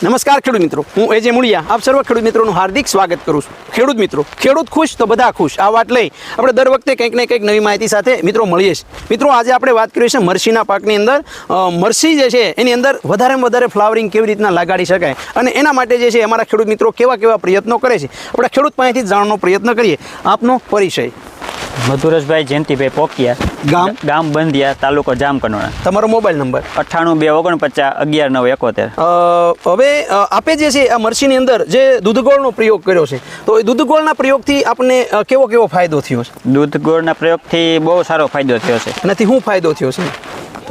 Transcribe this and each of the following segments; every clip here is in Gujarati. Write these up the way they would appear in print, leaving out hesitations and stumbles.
નમસ્કાર ખેડૂત મિત્રો, હું એજે મુળિયા આપ સર્વ ખેડૂત મિત્રોનું હાર્દિક સ્વાગત કરું છું. ખેડૂત મિત્રો, ખેડૂત ખુશ તો બધા ખુશ, આ વાત લઈ આપણે દર વખતે કંઈક ને કંઈક નવી માહિતી સાથે મિત્રો મળીએ છીએ. મિત્રો આજે આપણે વાત કરીએ છીએ મરસીના પાકની અંદર. મરસી જે છે એની અંદર વધારેમાં વધારે ફ્લાવરિંગ કેવી રીતના લગાડી શકાય અને એના માટે જે છે અમારા ખેડૂત મિત્રો કેવા કેવા પ્રયત્નો કરે છે આપણે ખેડૂત પાસેથી જ જાણવાનો પ્રયત્ન કરીએ. આપનો પરિચય? મધુરસભાઈ જયંતિભાઈ પોકિયા, ગામ બંધિયા, તાલુકો જામકંડોરણા. તમારો મોબાઈલ નંબર? 98 249 11 71. હવે આપે જે છે આ મરસીની અંદર જે દૂધગોળનો પ્રયોગ કર્યો છે, તો એ દૂધગોળના પ્રયોગથી આપણને કેવો કેવો ફાયદો થયો છે? દૂધગોળના પ્રયોગથી બહુ સારો ફાયદો થયો છે. એનાથી શું ફાયદો થયો છે?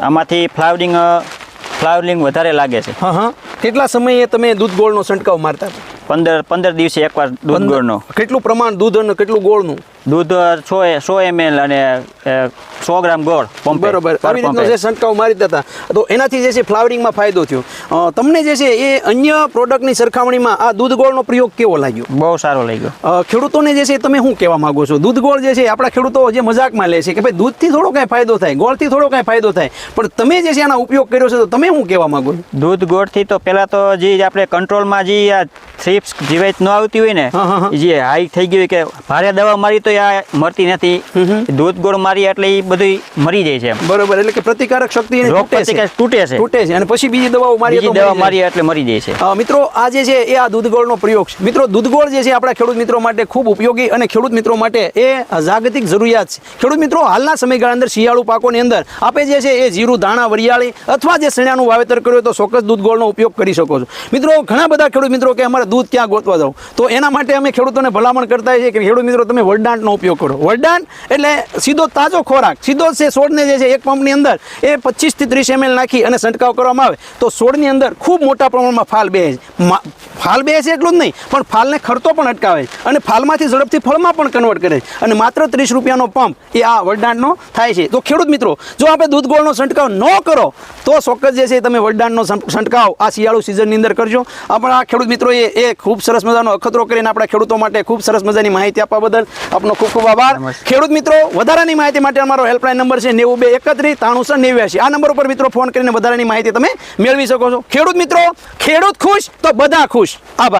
આમાંથી ફ્લાવરિંગ વધારે લાગે છે. હા. કેટલા સમયે તમે દૂધગોળનો છંટકાવ મારતા? 15 દિવસે એકવાર દૂધગોળનો. કેટલું પ્રમાણ દૂધ અને કેટલું ગોળનું? દૂધ 100 ml અને 100 ગ્રામ ગોળ. બરોબર. આવી રીતનો જે છંટકાવ મારી દેતા તો એનાથી જે છે ફ્લાવરિંગમાં ફાયદો થયો. તમને જે છે એ અન્ય પ્રોડક્ટની સરખામણીમાં આ દૂધગોળનો પ્રયોગ કેવો લાગ્યો? બહુ સારો લાગ્યો. ખેડૂતોને જે છે તમે શું કહેવા માંગો છો? દૂધગોળ જે છે આપણા ખેડૂતો જે મજાકમાં લે છે કે ભાઈ દૂધથી થોડો કાંઈ ફાયદો થાય, ગોળથી થોડો કાંઈ ફાયદો થાય, પણ તમે જે છે આનો ઉપયોગ કર્યો છે તો તમે શું કહેવા માંગો છો? દૂધ ગોળથી તો પહેલાં તો જે આપણે કંટ્રોલમાં જે આ થ્રીપ્સ જીવાત ન આવતી હોય ને, જે હાઈ થઈ ગયું કે ભારે દવા મારી તો આ મરતી નથી. દૂધ ગોળ મારી એટલે એ બધું મરી જાય છે. બરોબર. એટલે કે પ્રતિકારક શક્તિ તૂટે છે અને પછી બીજી દવાઓ મારી એટલે મરી જાય છે. મિત્રો આ જે છે એ આ દૂધગોળનો પ્રયોગ છે. મિત્રો દૂધગોળ જે છે આપણા ખેડૂત મિત્રો માટે ખૂબ ઉપયોગી અને ખેડૂત મિત્રો માટે એ જાગતિક જરૂરિયાત છે. ખેડૂત મિત્રો હાલના સમયગાળા અંદર શિયાળુ પાકોની અંદર આપે જે છે એ જીરું, ધાણા, વરિયાળી અથવા જે શેણાનું વાવેતર કર્યું તો ચોક્કસ દૂધગોળનો ઉપયોગ કરી શકો છો. મિત્રો ઘણા બધા ખેડૂત મિત્રો કે અમારે દૂધ ક્યાં ગોતવા જાવ, તો એના માટે અમે ખેડૂતોને ભલામણ કરતા છીએ કે ખેડૂત મિત્રો તમે વરદાનનો ઉપયોગ કરો. વરદાન એટલે સીધો તાજો ખોરાક, સીધો છે છોડને જે છે એક પંપની અંદર એ 25 થી 30 ml નાખી અને છંટકાવ કરવામાં આવે તો છોડની અંદર ખૂબ મોટા પ્રમાણમાં ફાલ બેસે છે. ફાલ બેસે એટલું જ નહીં, પણ ફાલને ખરતો પણ અટકાવે છે અને ફાલમાંથી ઝડપથી ફળમાં પણ કન્વર્ટ કરે છે અને માત્ર 30 રૂપિયાનો પંપ એ આ વરદાનનો થાય છે. તો ખેડૂત મિત્રો, જો આપણે દૂધગોળનો છંટકાવ ન કરો તો ચોક્કસ જે છે તમે વરદાનનો છંટકાવ આ શિયાળુ સિઝનની અંદર કરજો. આપણા ખેડૂત મિત્રોએ એ ખૂબ સરસ મજાનો અખતરો કરીને આપણા ખેડૂતો માટે ખૂબ સરસ મજાની માહિતી આપવા બદલ આપનો ખૂબ ખૂબ આભાર. ખેડૂત મિત્રો, વધારાની માહિતી માટે અમારો હેલ્પલાઇન નંબર છે 9231 9389. આ નંબર ઉપર મિત્રો ફોન કરીને વધારાની માહિતી તમે મેળવી શકો છો. ખેડૂત મિત્રો, ખેડૂત ખુશ તો બધા ખુશ. આભાર.